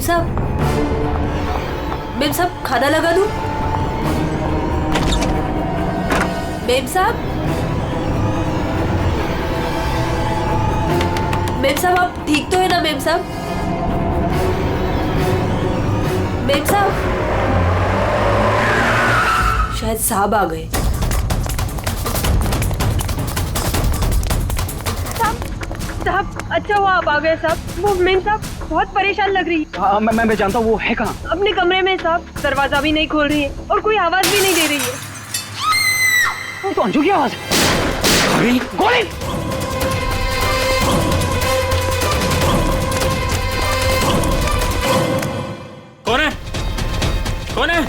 Ma'am साहब खाना लगा दूं? मेम साहब आप ठीक तो है ना? मेम साहब शायद साहब आ गए। साहब अच्छा हुआ आप आ गए साहब। वो मेम साहब बहुत परेशान लग रही है। हाँ मैं जानता हूँ, वो है कहाँ? अपने कमरे में साहब, दरवाजा भी नहीं खोल रही है और कोई आवाज भी नहीं दे रही है। वो तो अंजू की आवाज है। गोली! कौन है?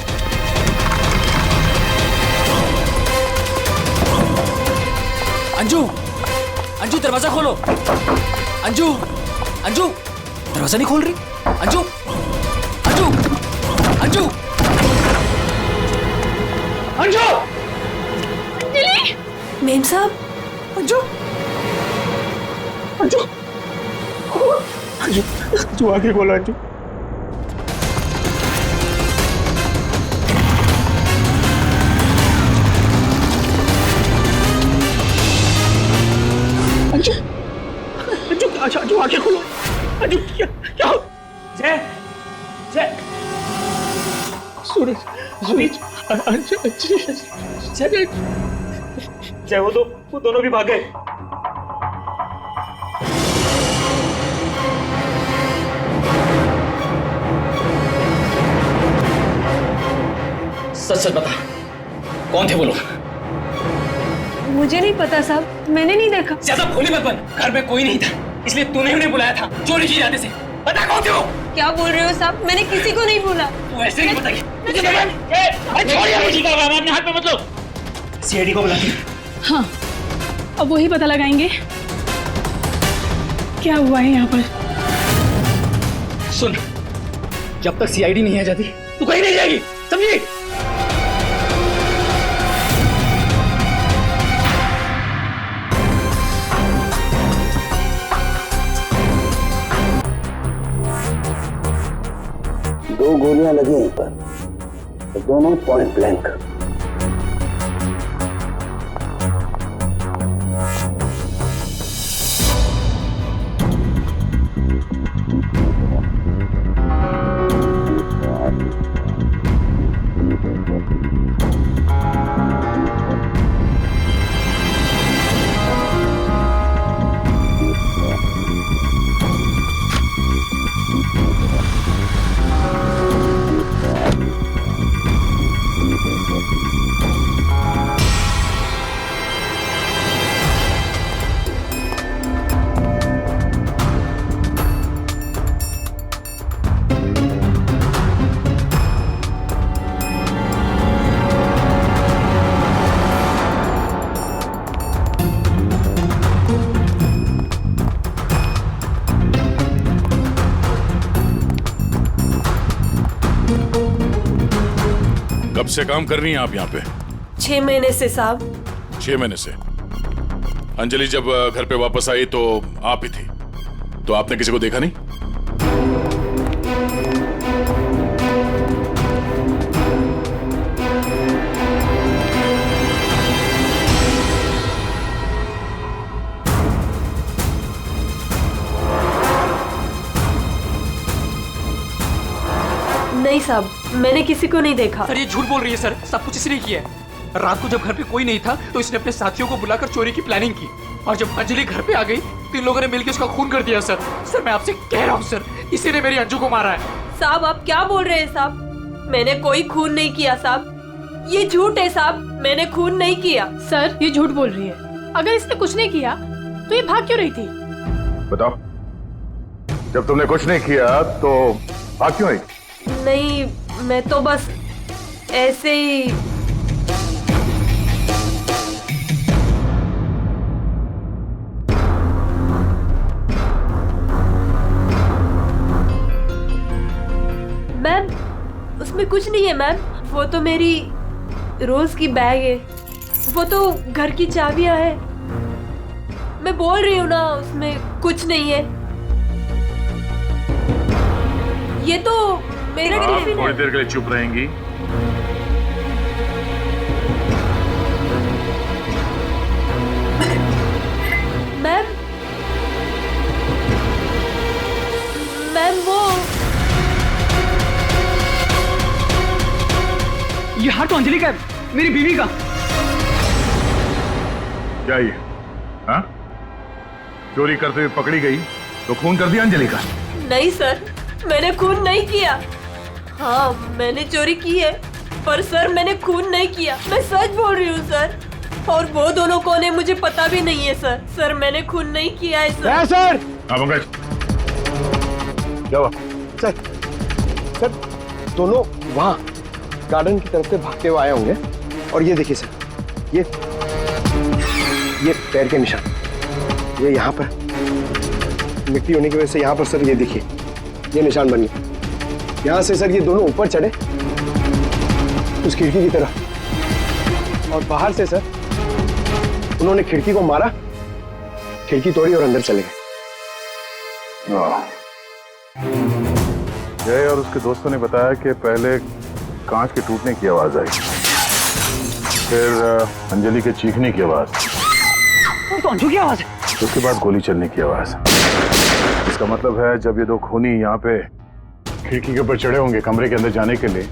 अंजू दरवाजा खोलो। अंजू दरवाजा नहीं खोल रही। अंजू अंजलि! मेम साहब अंजू आगे बोलो। अंजू अंजू आगे खोलो। अंजू क्या जय सूरज जय वो दोनों भी भाग गए। सच बता, कौन थे वो लोग? मुझे नहीं पता साहब, मैंने नहीं देखा। ज्यादा भोली मत बन, घर में कोई नहीं था इसलिए तूने उन्हें बुलाया था चोरी की इरादे से। बता कौन थे वो? क्या बोल रहे हो साहब? मैंने किसी को नहीं बोला। तू ऐसे नहीं बताइए। अपने हाथ में मत लो। सीआईडी को बुलाती। हाँ, अब वही पता लगाएंगे क्या हुआ है यहाँ पर। सुन, जब तक सीआईडी नहीं आ जाती तू कहीं नहीं जाएगी, समझी? दो गोलियां लगी इन पर, तो दोनों पॉइंट ब्लैंक। कब से काम कर रही हैं आप यहाँ पे? 6 महीने से साहब। 6 महीने से। अंजलि जब घर पे वापस आई तो आप ही थी, तो आपने किसी को देखा नहीं? नहीं साहब, मैंने किसी को नहीं देखा। सर ये झूठ बोल रही है सर, सब कुछ इसने किया है। रात को जब घर पे कोई नहीं था तो इसने अपने साथियों को बुलाकर चोरी की प्लानिंग की और जब अंजलि घर पे आ गई तो इन लोगों ने मिलकर उसका खून कर दिया। सर मैं आपसे कह रहा हूँ सर, इसी ने मेरी अंजू को मारा है। साहब आप क्या बोल रहे हैं साहब? मैंने कोई खून नहीं किया साहब, ये झूठ है साहब, मैंने खून नहीं किया। सर ये झूठ बोल रही है। अगर इसने कुछ नहीं किया तो ये भाग क्यों रही थी? बताओ, जब तुमने कुछ नहीं किया तो भाग क्यों रही? नहीं, मैं तो बस ऐसे ही। मैम उसमें कुछ नहीं है मैम, वो तो मेरी रोज की बैग है, वो तो घर की चाबियां है। मैं बोल रही हूँ ना, उसमें कुछ नहीं है। ये तो मेरा आप टिफिन थोड़ी है। देर के लिए चुप रहेंगी? मैम मैम वो ये हार तो अंजलि का है, मेरी बीवी का। क्या ये? हाँ? चोरी करते हुए पकड़ी गई तो खून कर दिया अंजलि का? नहीं सर, मैंने खून नहीं किया। हाँ, मैंने चोरी की है, पर सर मैंने खून नहीं किया। मैं सच बोल रही हूँ सर। और वो दोनों कौन है मुझे पता भी नहीं है सर। सर मैंने खून नहीं किया है सर। सर हाँ पंकज, क्या हुआ? सर दोनों वहाँ गार्डन की तरफ से भागते हुए आए होंगे। और ये देखिए सर, ये पैर के निशान, ये यहाँ पर मिट्टी होने की वजह से यहाँ पर सर ये देखिए ये निशान बन गए। यहाँ से सर ये दोनों ऊपर चढ़े उस खिड़की की तरफ, और बाहर से सर उन्होंने खिड़की को मारा, खिड़की तोड़ी और अंदर चले गए। जय और उसके दोस्तों ने बताया कि पहले कांच के टूटने की आवाज आई, फिर अंजलि के चीखने की आवाज, तो अंजू की आवाज है। उसके बाद गोली चलने की आवाज। इसका मतलब है जब ये दो खूनी यहाँ पे खिड़की के ऊपर चढ़े होंगे कमरे के अंदर जाने के लिए,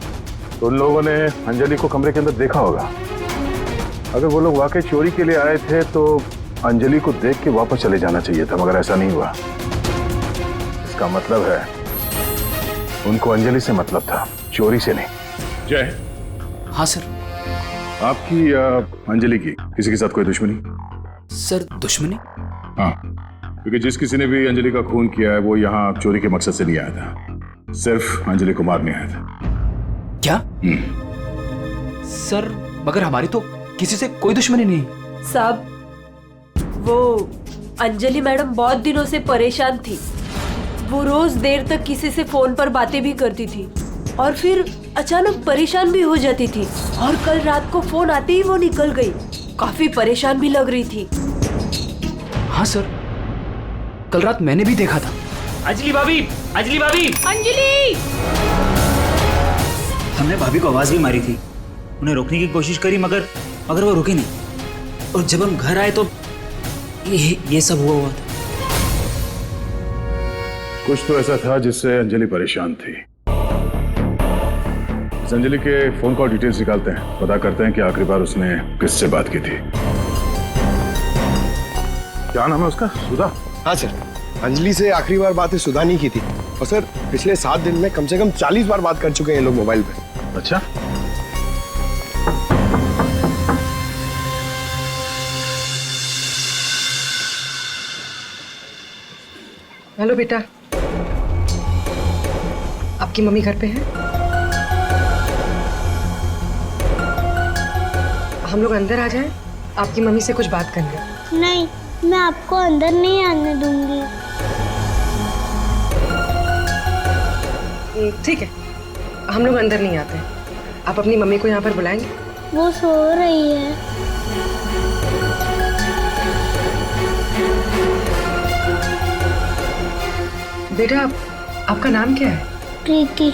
तो उन लोगों ने अंजलि को कमरे के अंदर देखा होगा। अगर वो लोग वाकई चोरी के लिए आए थे तो अंजलि को देख के वापस चले जाना चाहिए था, मगर ऐसा नहीं हुआ। इसका मतलब है उनको अंजलि से मतलब था, चोरी से नहीं। जय। हाँ सर। आपकी अंजलि की किसी के साथ कोई दुश्मनी? सर दुश्मनी? हाँ, क्योंकि जिस किसी ने भी अंजलि का खून किया है वो यहाँ चोरी के मकसद से नहीं आया था, सिर्फ अंजलि को मारने आया था। क्या? सर मगर हमारी तो किसी से कोई दुश्मनी नहीं। साहब, वो अंजलि मैडम बहुत दिनों से परेशान थी। वो रोज देर तक किसी से फोन पर बातें भी करती थी और फिर अचानक परेशान भी हो जाती थी। और कल रात को फोन आते ही वो निकल गई। काफी परेशान भी लग रही थी। हाँ सर, कल रात मैंने भी देखा था। अंजलि भाभी, अंजलि भाभी। अंजलि! हमने भाभी को आवाज भी मारी थी, उन्हें रोकने की कोशिश करी मगर वो रुके नहीं। और जब हम घर आए तो ये सब हुआ था। कुछ तो ऐसा था जिससे अंजलि परेशान थी। इस अंजलि के फोन कॉल डिटेल्स निकालते हैं, पता करते हैं कि आखिरी बार उसने किससे बात की थी। क्या नाम है उसका? सुधा? हाँ सर, अंजलि से आखिरी बार बात सुधा नहीं की थी। और सर पिछले 7 दिन में कम से कम 40 बार बात कर चुके हैं ये लोग मोबाइल पे। अच्छा, हेलो बेटा, आपकी मम्मी घर पे है? हम लोग अंदर आ जाएं? आपकी मम्मी से कुछ बात करनी है। नहीं, मैं आपको अंदर नहीं आने दूंगी। ठीक है, हम लोग अंदर नहीं आते। आप अपनी मम्मी को यहाँ पर बुलाएंगे? वो सो रही है। बेटा, आपका नाम क्या है? प्रीति।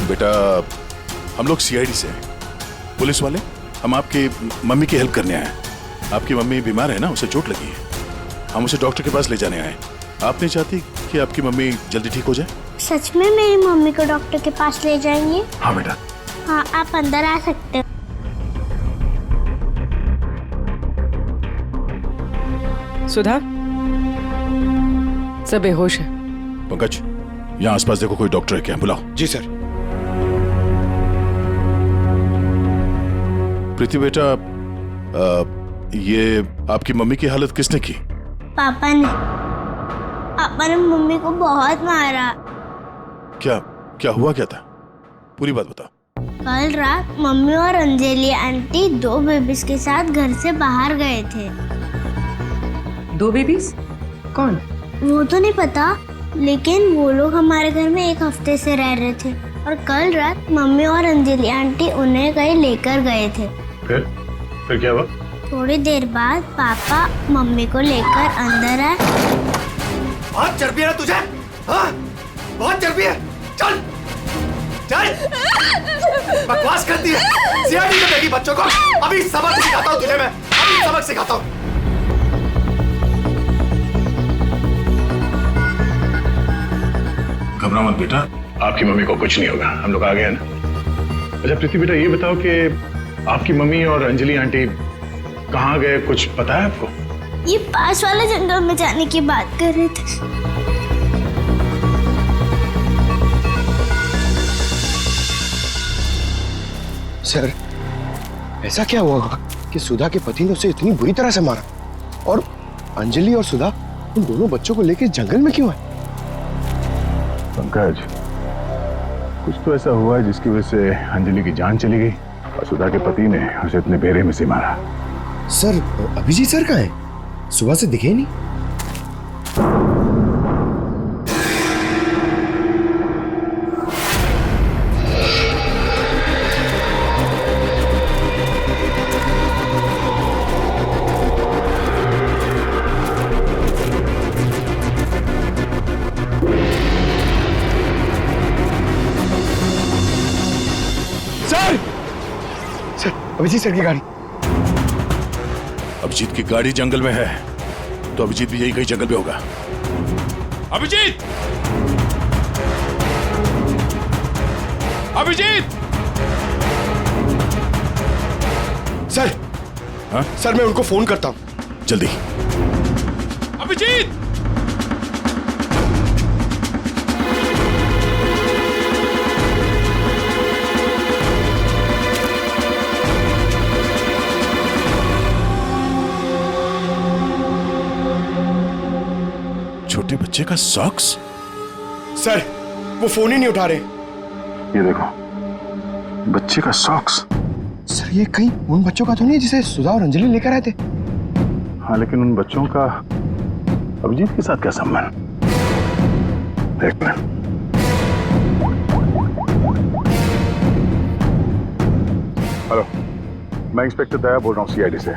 बेटा हम लोग सीआईडी से हैं, पुलिस वाले। हम आपकी मम्मी की हेल्प करने आए हैं। आपकी मम्मी बीमार है ना, उसे चोट लगी है। हम उसे डॉक्टर के पास ले जाने आए। आप नहीं चाहती कि आपकी मम्मी जल्दी ठीक हो जाए? सच में मेरी मम्मी को डॉक्टर के पास ले जाएंगे? हाँ बेटा। हाँ, आप अंदर आ सकते हो। सुधा, सब बेहोश है। पंकज, यहाँ आसपास देखो कोई डॉक्टर है क्या, बुलाओ। जी सर। प्रीति बेटा, ये आपकी मम्मी की हालत किसने की? पापा ने मम्मी को बहुत मारा। क्या हुआ क्या था? पूरी बात बता। कल रात मम्मी और अंजलि आंटी 2 बेबीज के साथ घर से बाहर गए थे। 2 बेबीज? कौन? वो तो नहीं पता, लेकिन वो लोग हमारे घर में 1 हफ्ते से रह रहे थे और कल रात मम्मी और अंजलि आंटी उन्हें कहीं लेकर गए थे। फिर क्या हुआ? थोड़ी देर बाद पापा मम्मी को लेकर अंदर आए। बहुत चर्बी है ना तुझे? हाँ? बहुत चर्बी है। चल चल, बकवास करती है। सीआईडी में देगी बच्चों को। अभी सबक सिखाता हूँ तुझे मैं, अभी सबक सिखाता हूँ। घबरा मत बेटा, आपकी मम्मी को कुछ नहीं होगा, हम लोग आ गए हैं ना। अच्छा प्रीति बेटा, ये बताओ कि आपकी मम्मी और अंजलि आंटी कहाँ गए, कुछ पता है आपको? ये पास वाले जंगल में जाने की बात कर रहे थे। सर, ऐसा क्या हुआ कि सुधा के पति ने उसे इतनी बुरी तरह से मारा, और अंजलि और सुधा उन दोनों बच्चों को लेकर जंगल में क्यों है? पंकज, कुछ तो ऐसा हुआ है जिसकी वजह से अंजलि की जान चली गई और सुधा के पति ने उसे इतने बेरे में से मारा। सर, अभिजीत सर कहाँ है? सुबह से दिखे ही नहीं। सर, अभिजीत सर की गाड़ी। अभिजीत की गाड़ी जंगल में है, तो अभिजीत भी यही कहीं जंगल में होगा। अभिजीत! अभिजीत! सर, हाँ? सर मैं उनको फोन करता हूँ। जल्दी। अभिजीत! छोटे बच्चे का सॉक्स? सर, वो फोन ही नहीं उठा रहे। ये देखो, बच्चे का सॉक्स। सर, ये कहीं उन बच्चों का तो नहीं जिसे सुधा और अंजलि लेकर आए थे? हाँ, लेकिन उन बच्चों का अभिजीत के साथ क्या संबंध? एक मिनट। हेलो, मैं इंस्पेक्टर दया बोल रहा हूँ सीआईडी से।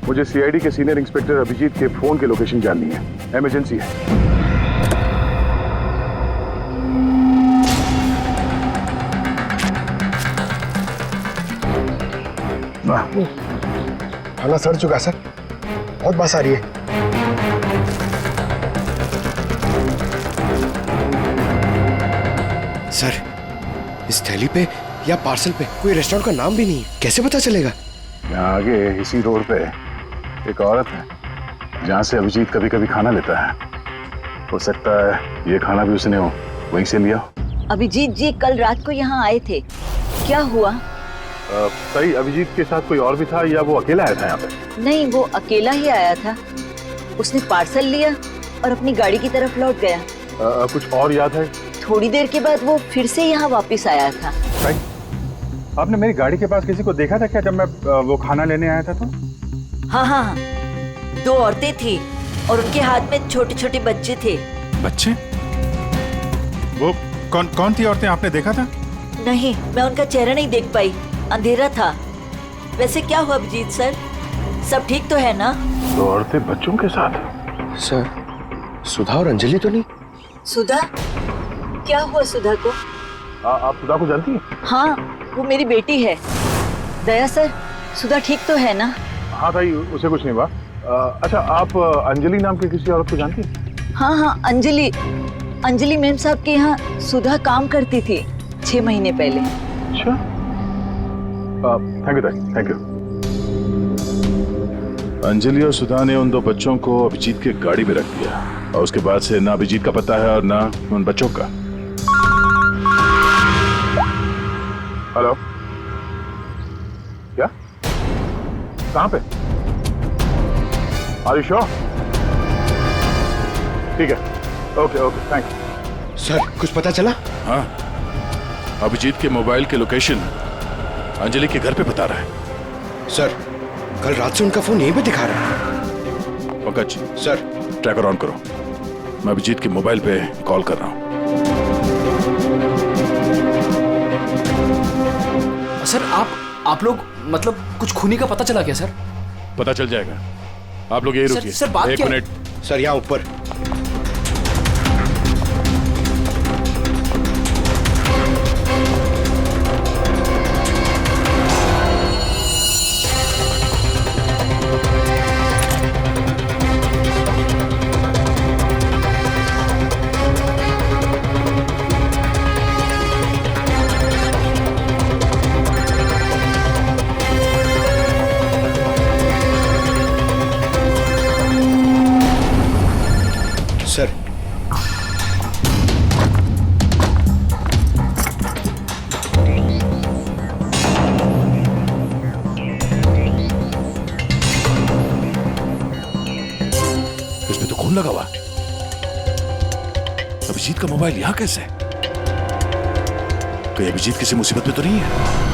मुझे सीआईडी के सीनियर इंस्पेक्टर अभिजीत के फोन के लोकेशन जाननी है, इमरजेंसी है। थाना सड़ चुका सर, बहुत बस आ रही है। सर, इस थैली पे या पार्सल पे कोई रेस्टोरेंट का नाम भी नहीं है, कैसे पता चलेगा? यहाँ आगे इसी रोड पे एक औरत है जहाँ से अभिजीत कभी कभी खाना लेता है। हो सकता है ये खाना भी उसने वहीं से लिया। अभिजीत जी कल रात को यहाँ आए थे, क्या हुआ? सही, अभिजीत के साथ कोई और भी था या वो अकेला आया था यहाँ पे? नहीं, वो अकेला ही आया था। उसने पार्सल लिया और अपनी गाड़ी की तरफ लौट गया। कुछ और याद है? थोड़ी देर के बाद वो फिर से यहाँ वापस आया था। आपने मेरी गाड़ी के पास किसी को देखा था क्या जब मैं वो खाना लेने आया था तो? हाँ हाँ, 2 औरतें थी और उनके हाथ में छोटे छोटे बच्चे थे। बच्चे? वो कौन थी औरतें, आपने देखा था? नहीं, मैं उनका चेहरा नहीं देख पाई, अंधेरा था। वैसे क्या हुआ अभिजीत सर, सब ठीक तो है ना? 2 औरतें बच्चों के साथ? सर, सुधा और अंजलि तो नहीं? सुधा? क्या हुआ सुधा को? आप सुधा को जानती हैं? हाँ, वो मेरी बेटी है। दया सर, सुधा ठीक तो है ना? हाँ भाई, उसे कुछ नहीं हुआ। अच्छा, आप अंजलि नाम की किसी औरत को जानती हैं? हाँ हाँ, अंजलि मैम साहब के यहाँ सुधा काम करती थी 6 महीने पहले। अच्छा, thank you, thank you. Anjali और सुधा ने उन 2 बच्चों को अभिजीत की गाड़ी में रख दिया और उसके बाद से ना अभिजीत का पता है और ना उन बच्चों का। हेलो, क्या? कहाँ पे? Are you sure? ठीक है, ओके ओके, थैंक्स। सर, कुछ पता चला? हाँ, अभिजीत के मोबाइल के लोकेशन अंजलि के घर पे बता रहा है। सर, कल रात से उनका फोन यहीं पे दिखा रहा है। पंकज सर, ट्रैकर ऑन करो, मैं अभिजीत के मोबाइल पे कॉल कर रहा हूँ। सर, आप लोग मतलब कुछ खूनी का पता चला क्या सर? पता चल जाएगा। आप लोग यही रुकिए। सर, बात एक क्या है? मिनट। सर यहाँ ऊपर। सर इसमें तो खून लगा हुआ। अभिजीत का मोबाइल यहां कैसे? कहीं अभिजीत किसी मुसीबत में तो नहीं है?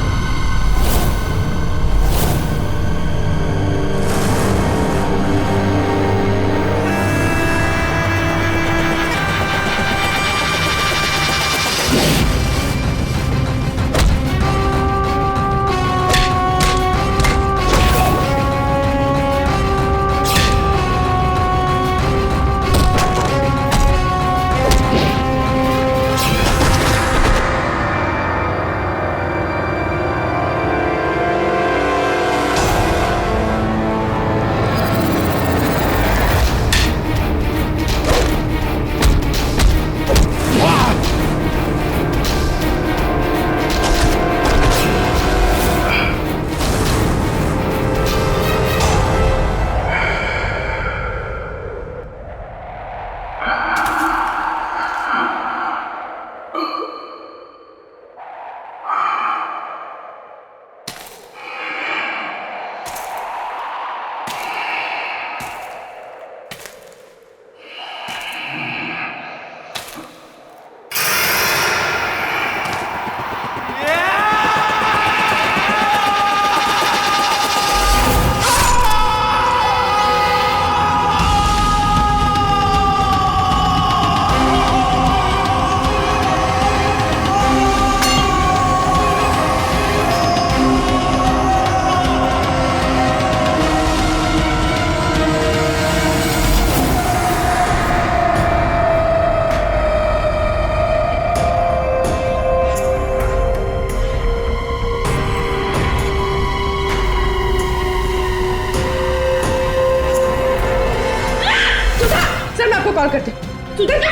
कॉल करते। सुधर क्या?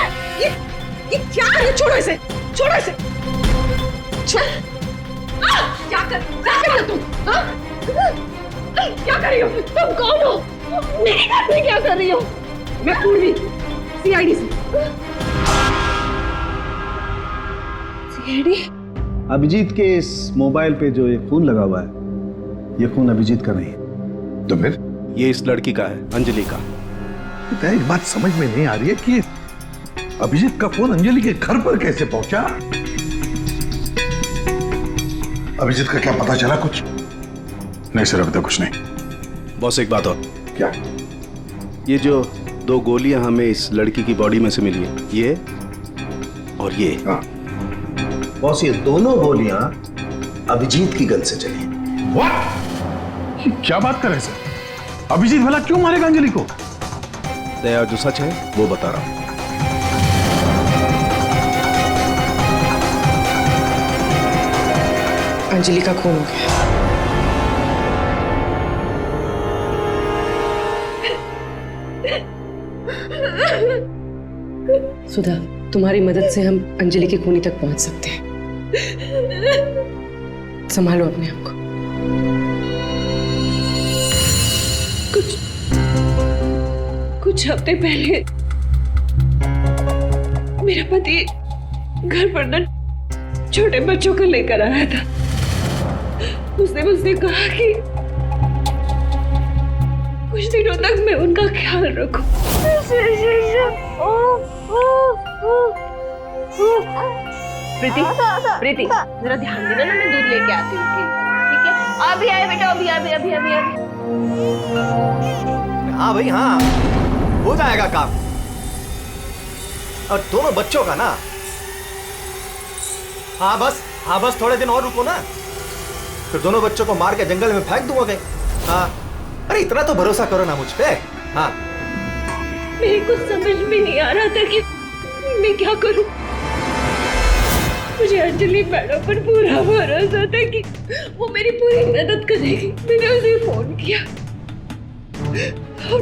ये क्या है? छोड़ो इसे, छोड़ो इसे। क्या कर रही हो तुम? क्या कर रही हो? तुम कौन हो? मेरे घर में क्या कर रही हो? मैं पूर्वी, सीआईडी से। सीआईडी? अभिजीत के इस मोबाइल पे जो ये खून लगा हुआ है, ये खून अभिजीत का नहीं है। तो फिर? ये इस लड़की का है, अंजलि का। एक बात समझ में नहीं आ रही है कि अभिजीत का फोन अंजलि के घर पर कैसे पहुंचा? अभिजीत का क्या पता चला कुछ? नहीं सर, अभी तक कुछ नहीं। बॉस एक बात और। क्या? ये जो 2 गोलियां हमें इस लड़की की बॉडी में से मिली है, ये और ये। हाँ। बॉस ये दोनों गोलियां अभिजीत की गन से चली। What? क्या बात कर रहे हैं सर? अभिजीत भला क्यों मारेगा अंजलि को? दया, जो सच है वो बता रहा हूं। अंजलि का खून हो गया। सुधा, तुम्हारी मदद से हम अंजलि के खूनी तक पहुंच सकते हैं। संभालो अपने आप को। कुछ हफ्ते पहले मेरा पति घर पर न छोटे बच्चों को लेकर आया था। उसने मुझसे कहा कि कुछ दिनों तक मैं उनका ख्याल रखूं। प्रीति, प्रीति, जरा ध्यान देना ना, मैं दूध लेके आती हूँ। ठीक है? अभी आए बेटा, अभी अभी अभी अभी अभी। हाँ भाई हाँ, हो जाएगा काम। और दोनों बच्चों का ना, हाँ बस थोड़े दिन और रुको ना, फिर दोनों बच्चों को मार के जंगल में फेंक दूंगा। हाँ अरे इतना तो भरोसा करो ना मुझ पे। हाँ मेरे को समझ में नहीं आ रहा था कि मैं क्या करूं। मुझे अंजलि मैडम पर पूरा भरोसा था कि वो मेरी पूरी मदद करेगी। मैंने उसे फोन किया और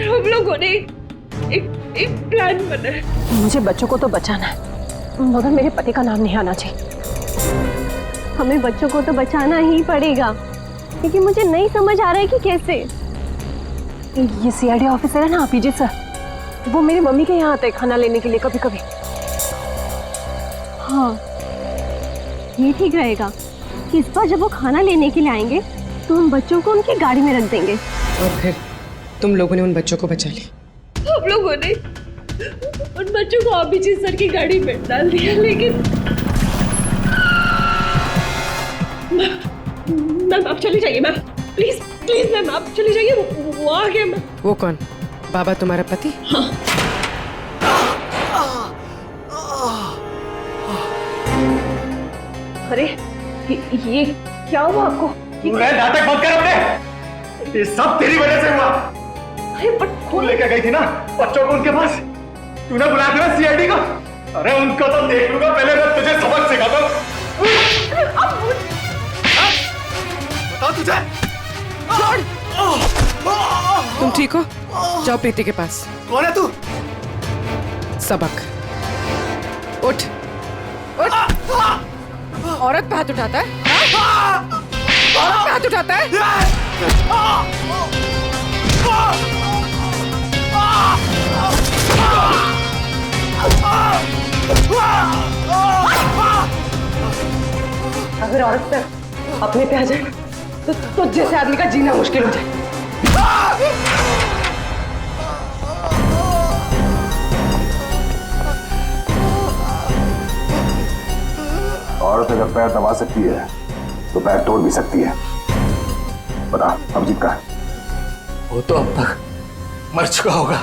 हम लोगों ने एक प्लान बनाया। मुझे बच्चों को तो बचाना है, मगर मेरे पति का नाम नहीं आना चाहिए। हमें बच्चों को तो बचाना ही पड़ेगा, क्योंकि मुझे नहीं समझ आ रहा है कि कैसे। ये सीआईडी ऑफिसर है ना अभिजीत सर, वो मेरी मम्मी के यहाँ आते हैं खाना लेने के लिए कभी कभी। हाँ ये ठीक रहेगा कि इस बार जब वो खाना लेने के लिए आएंगे तो हम बच्चों को उनकी गाड़ी में रख देंगे। और फिर तुम लोगों ने उन बच्चों को बचा लिया। हम लोगों ने उन बच्चों को अभिजीत सर की गाड़ी में डाल दिया, लेकिन मैम आप चली जाइए। मैम प्लीज प्लीज मैम आप चली जाइए। वो आ गया मैम। वो कौन? बाबा तुम्हारा पति? हाँ। अरे ये क्या हुआ आपको? नाटक मत कर अपने, ये सब तेरी वजह से हुआ। अरे बट तू लेकर गई थी ना बच्चों को उनके पास, तूने बुलाया था ना सीआईडी को। अरे उनको तो देख लूंगा, पहले मैं तुझे सबक सिखाता हूं। बताओ तुझे। तुम ठीक हो? जाओ प्रीति के पास। कौन है तू? सबक। उठ उठ। औरत पे हाथ उठाता है? औरत पे हाथ उठाता है? अगर औरत पे अपने पे आ जाए तो जैसे आदमी का जीना मुश्किल हो जाए। औरत अगर पैर दबा सकती है तो पैर तोड़ भी सकती है। बता अभिजीत का? वो तो अब तक मर चुका होगा।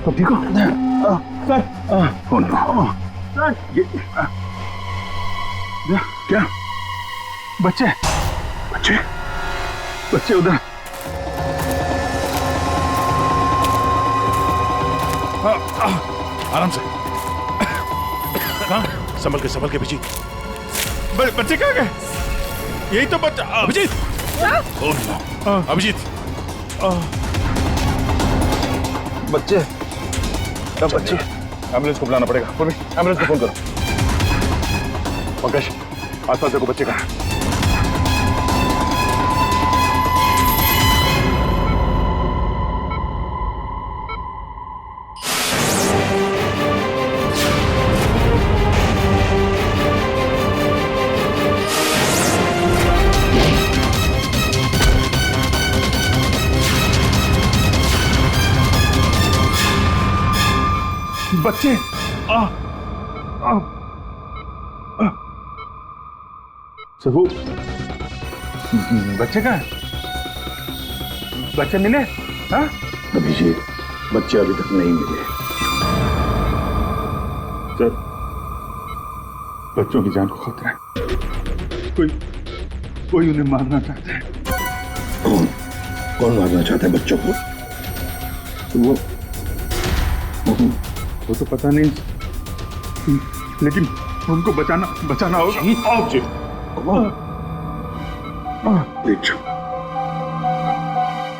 तुम ठीक हो? ये क्या? बच्चे बच्चे बच्चे उधर। आराम से। संभल के अभिजीत। बच्चे कहाँ गए? यही तो बच्चा। अभिजीत अभिजीत बच्चे बच्चे। एम्बुलेंस को बुलाना पड़ेगा। एम्बुलेंस को फोन करो। पंकज आसपास देखो बच्चे कहाँ हैं। बच्चे सर वो बच्चे कहाँ? बच्चे मिले? हाँ? अभिजीत, बच्चे अभी तक नहीं मिले। सर, बच्चों की जान को खतरा है। कोई उन्हें मारना चाहता है। कौन मारना चाहता है बच्चों को? वो तो पता नहीं, लेकिन उनको बचाना होगा। आओ जी।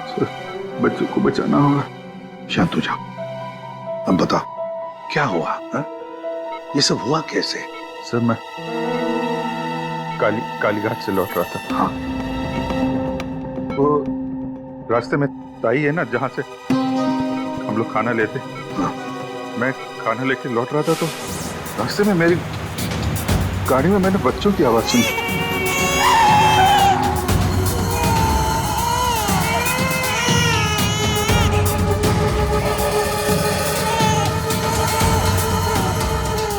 सर, बच्चों को बचाना होगा। शांत हो जाओ। अब बताओ क्या हुआ? हा? ये सब हुआ कैसे? सर मैं कालीघाट से लौट रहा था। हाँ। वो रास्ते में ताई है ना, जहाँ से हम लोग खाना लेते। हाँ। मैं खाना लेके लौट रहा था तो रास्ते में मेरी गाड़ी में मैंने बच्चों की आवाज सुनी।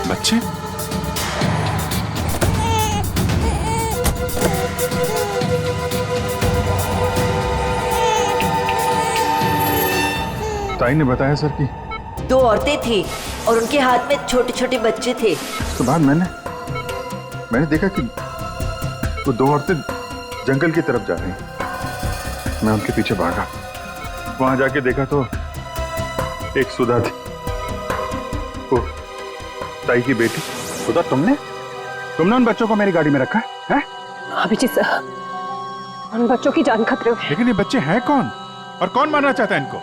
बच्चे? ताई ने बताया सर कि 2 औरतें थी और उनके हाथ में छोटे छोटे बच्चे थे। उसके बाद मैंने देखा कि वो 2 औरतें जंगल की तरफ जा रही। मैं उनके पीछे भागा। वहां जाके देखा तो एक सुधा थी, वो ताई की बेटी। सुधा, तुमने उन बच्चों को मेरी गाड़ी में रखा है? अभिजीत सर, उन बच्चों की जान खतरे में। लेकिन ये बच्चे हैं कौन और कौन मारना चाहता है इनको?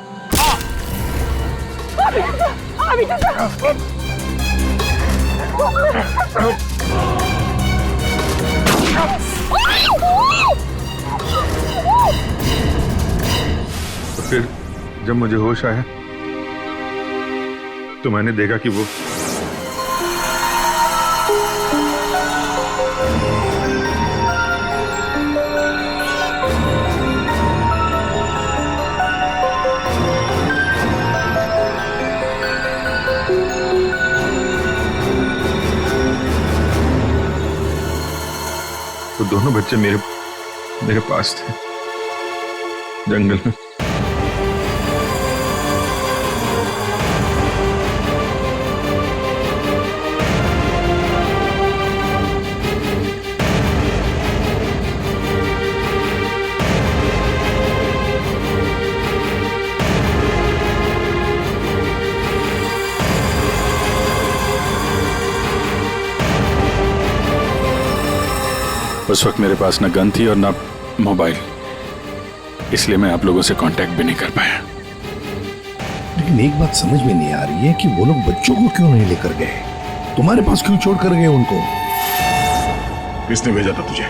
तो फिर जब मुझे होश आया तो मैंने देखा कि वो दोनों बच्चे मेरे पास थे जंगल में। उस वक्त मेरे पास न गन थी और न मोबाइल, इसलिए मैं आप लोगों से कांटेक्ट भी नहीं कर पाया। लेकिन एक बात समझ में नहीं आ रही है कि वो लोग बच्चों को क्यों नहीं लेकर गए? तुम्हारे पास क्यों छोड़ कर गए उनको? किसने भेजा था तुझे?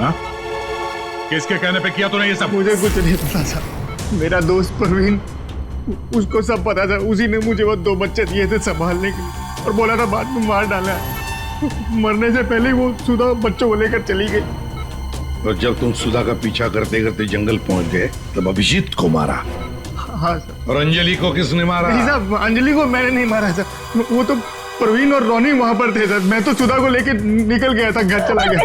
हाँ? किसके कहने पे किया तूने ये सब? मुझे कुछ नहीं पता था। मेरा दोस्त परवीन, उसको सब पता था। उसी ने मुझे वो 2 बच्चे दिए थे संभालने के लिए और बोला था बाद में मार डाला। मरने से पहले वो सुधा बच्चों को लेकर चली गई। और जब तुम सुधा का पीछा करते करते जंगल पहुंच गए तब अभिजीत को मारा? हाँ सर। और अंजलि को किसने मारा? नहीं साहब, अंजलि को मैंने नहीं मारा सर। वो तो प्रवीण और रोनी वहां पर थे सर। मैं तो सुधा को लेकर निकल गया था, घर चला गया।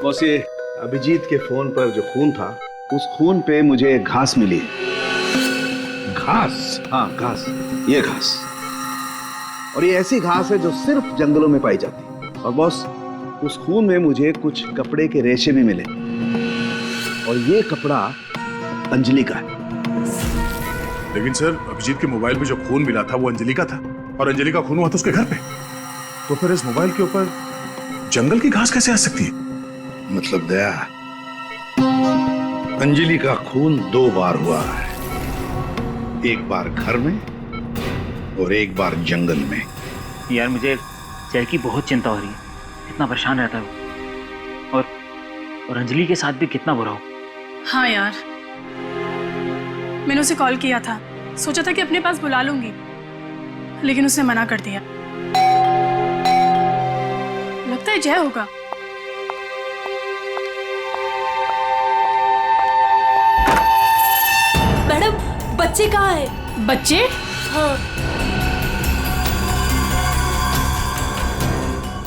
बस ये अभिजीत के फोन पर जो खून था, उस खून पे मुझे घास मिली। घास? हाँ, घास। ये घास, और ये ऐसी घास है जो सिर्फ जंगलों में पाई जाती है। और बॉस, उस खून में मुझे कुछ कपड़े के रेशे भी मिले, और ये कपड़ा अंजलि का है। लेकिन सर, अभिजीत के मोबाइल में जो खून मिला था वो अंजलि का था, और अंजलि का खून हुआ था उसके घर पे। तो फिर इस मोबाइल के ऊपर जंगल की घास कैसे आ सकती है? मतलब दया, अंजलि का खून 2 बार हुआ है, एक बार घर में और एक बार जंगल में। यार मुझे जय की बहुत चिंता हो रही है, कितना परेशान रहता है वो, और अंजलि के साथ भी कितना बुरा हो। हाँ यार, मैंने उसे कॉल किया था, सोचा था कि अपने पास बुला लूंगी, लेकिन उसने मना कर दिया। लगता है जय होगा। मैडम, बच्चे कहाँ हैं? बच्चे? हाँ।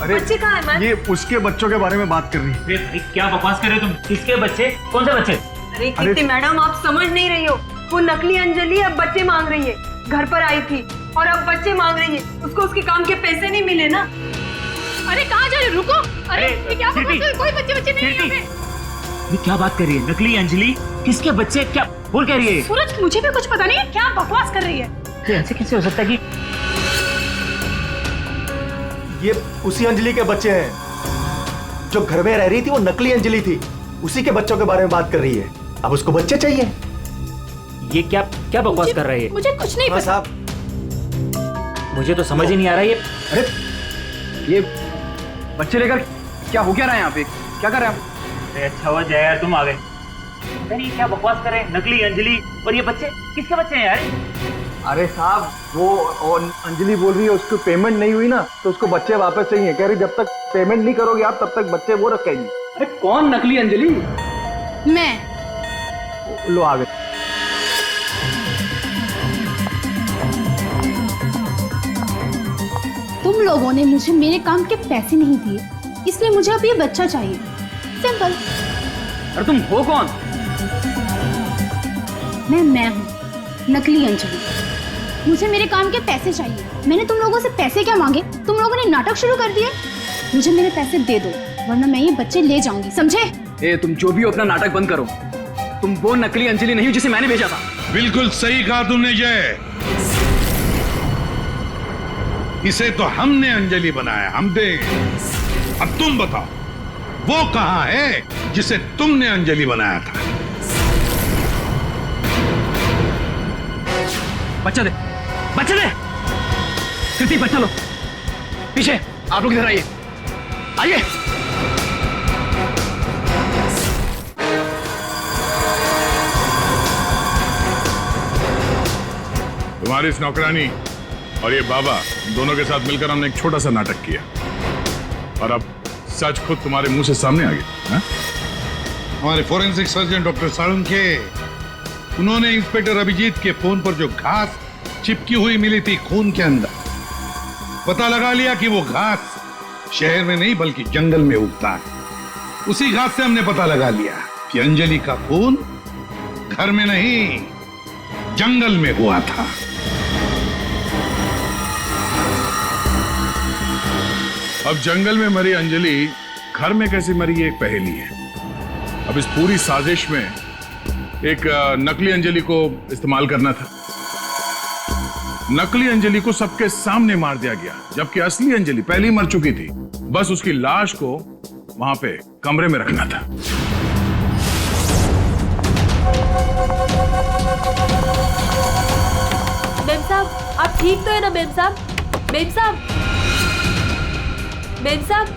बच्चे कहाँ है मैम? ये उसके बच्चों के बारे में बात कर रही है। अरे भाई क्या बकवास कर रहे हो तुम? किसके बच्चे? कौन से बच्चे? अरे कीर्ति मैडम, आप समझ नहीं रही हो। वो नकली अंजलि अब बच्चे मांग रही है। घर पर आई थी और अब बच्चे मांग रही है। उसको उसके काम के पैसे नहीं मिले ना। अरे कहाँ जा रहे हो? रुको। अरे ये क्या बकवास कर रहे हो? कोई बच्चे नहीं है यहाँ पे। ये क्या बात कर रही है? नकली अंजलि किसके बच्चे? क्या बोल कह रही है? सूरज, मुझे भी कुछ पता नहीं है, क्या बकवास कर रही है? ये ऐसे कैसे हो सकता है कि ये उसी अंजलि के बच्चे हैं जो घर में रह रही थी। वो नकली अंजलि थी, उसी के बच्चों के बारे में बात कर रही है। अब उसको बच्चे चाहिए। ये क्या क्या बकवास कर रही है? मुझे कुछ नहीं पता साहब, मुझे तो समझ ही नहीं आ रहा है। ये अरे ये बच्चे लेकर क्या हो क्या रहा है यहाँ पे? क्या कर रहे हैं आप? अच्छा हुआ जय यार तुम आ गए। अरे ये क्या बकवास कर रहे हैं? नकली अंजलि और ये बच्चे किसके बच्चे हैं यार? अरे साहब, वो और अंजलि बोल रही है उसको पेमेंट नहीं हुई ना, तो उसको बच्चे वापस चाहिए। कह रही जब तक पेमेंट नहीं करोगे आप तब तक बच्चे वो रखेगी। अरे कौन नकली अंजलि? मैं। लो आ गए। तुम लोगों ने मुझे मेरे काम के पैसे नहीं दिए, इसलिए मुझे अब ये बच्चा चाहिए। सिंपल। अरे तुम हो कौन? मैं हूँ नकली अंजलि। मुझे मेरे काम के पैसे चाहिए। मैंने तुम लोगों से पैसे क्या मांगे? तुम लोगों ने नाटक शुरू कर दिए। मुझे मेरे पैसे दे दो, वरना मैं ये बच्चे ले जाऊंगी, समझे? ए, तुम जो भी हो अपना नाटक बंद करो। तुम वो नकली अंजलि नहीं हो जिसे मैंने भेजा था। बिल्कुल सही कहा तुमने जय। इसे तो हमने अंजलि बनाया, हमने। अब तुम बताओ वो कहां है जिसे तुमने अंजलि बनाया था? बच्चा दे, बच्चा दे। कृति बच्चा लो। पीछे आप लोग इधर आइए, आइए। तुम्हारी इस नौकरानी और ये बाबा दोनों के साथ मिलकर हमने एक छोटा सा नाटक किया और अब सच खुद तुम्हारे मुंह से सामने आ गया। हमारे फोरेंसिक सर्जन डॉक्टर साळुंखे, उन्होंने इंस्पेक्टर अभिजीत के फोन पर जो घास चिपकी हुई मिली थी खून के अंदर, पता लगा लिया कि वो घास शहर में नहीं बल्कि जंगल में उगता है। उसी घास से हमने पता लगा लिया कि अंजलि का खून घर में नहीं जंगल में हुआ था। अब जंगल में मरी अंजलि घर में कैसे मरी ये एक पहेली है। अब इस पूरी साजिश में एक नकली अंजलि को इस्तेमाल करना था। नकली अंजलि को सबके सामने मार दिया गया, जबकि असली अंजलि पहले ही मर चुकी थी। बस उसकी लाश को वहां पे कमरे में रखना था। मेम साहब, आप ठीक तो है ना? मेम साहब, मेम साहब, मेम साहब।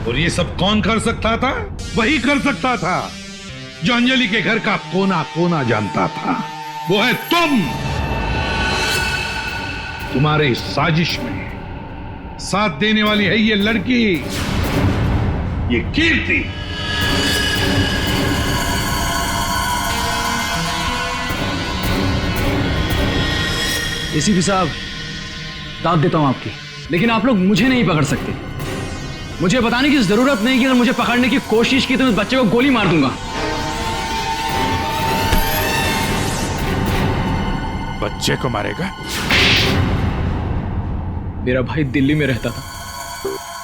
और ये सब कौन कर सकता था? वही कर सकता था जो अंजलि के घर का कोना कोना जानता था। वो है तुम। तुम्हारे इस साजिश में साथ देने वाली है ये लड़की, ये कीर्ति। एसीपी साहब, दाद देता हूं आपकी, लेकिन आप लोग मुझे नहीं पकड़ सकते। मुझे बताने की जरूरत नहीं कि अगर मुझे पकड़ने की कोशिश की तो मैं बच्चे को गोली मार दूंगा। बच्चे को मारेगा? मेरा भाई दिल्ली में रहता था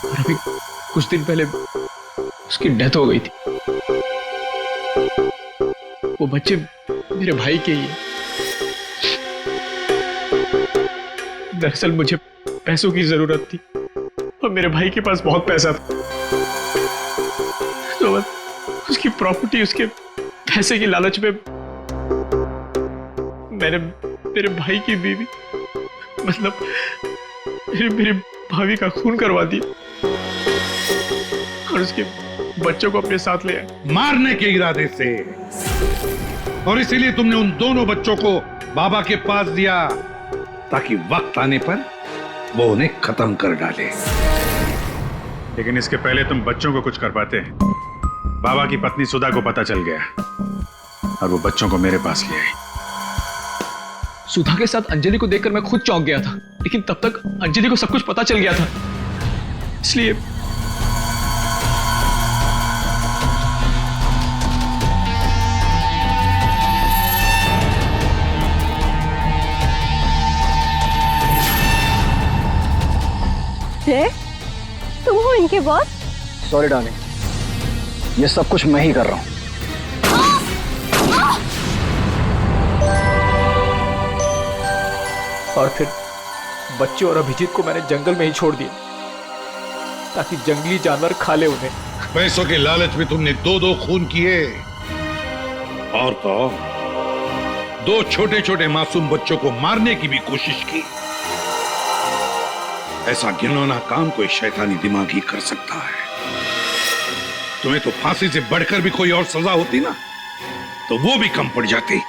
और अभी कुछ दिन पहले उसकी डेथ हो गई थी। वो बच्चे मेरे भाई के ही हैं। दरअसल मुझे पैसों की जरूरत थी और मेरे भाई के पास बहुत पैसा था, तो उसकी प्रॉपर्टी, उसके पैसे की लालच में मैंने मेरे भाई की बीवी, मतलब मेरे भाभी का खून करवा दिया और उसके बच्चों को अपने साथ ले आए मारने के इरादे से। और इसीलिए तुमने उन दोनों बच्चों को बाबा के पास दिया ताकि वक्त आने पर वो उन्हें खत्म कर डाले। लेकिन इसके पहले तुम बच्चों को कुछ कर पाते। बाबा की पत्नी सुधा को पता चल गया और वो बच्चों को मेरे पास ले आई। सुधा के साथ अंजलि को देखकर मैं खुद चौंक गया था, लेकिन तब तक अंजलि को सब कुछ पता चल गया था, इसलिए तुम हो इनके बॉस? सॉरी डार्लिंग, ये सब कुछ मैं ही कर रहा हूं। और फिर बच्चे और अभिजीत को मैंने जंगल में ही छोड़ दिया ताकि जंगली जानवर खा ले उन्हें। पैसों के लालच में तुमने दो खून किए और तो दो छोटे छोटे मासूम बच्चों को मारने की भी कोशिश की। ऐसा घिनौना काम कोई शैतानी दिमाग ही कर सकता है। तुम्हें तो फांसी से बढ़कर भी कोई और सजा होती ना, तो वो भी कम पड़ जाती।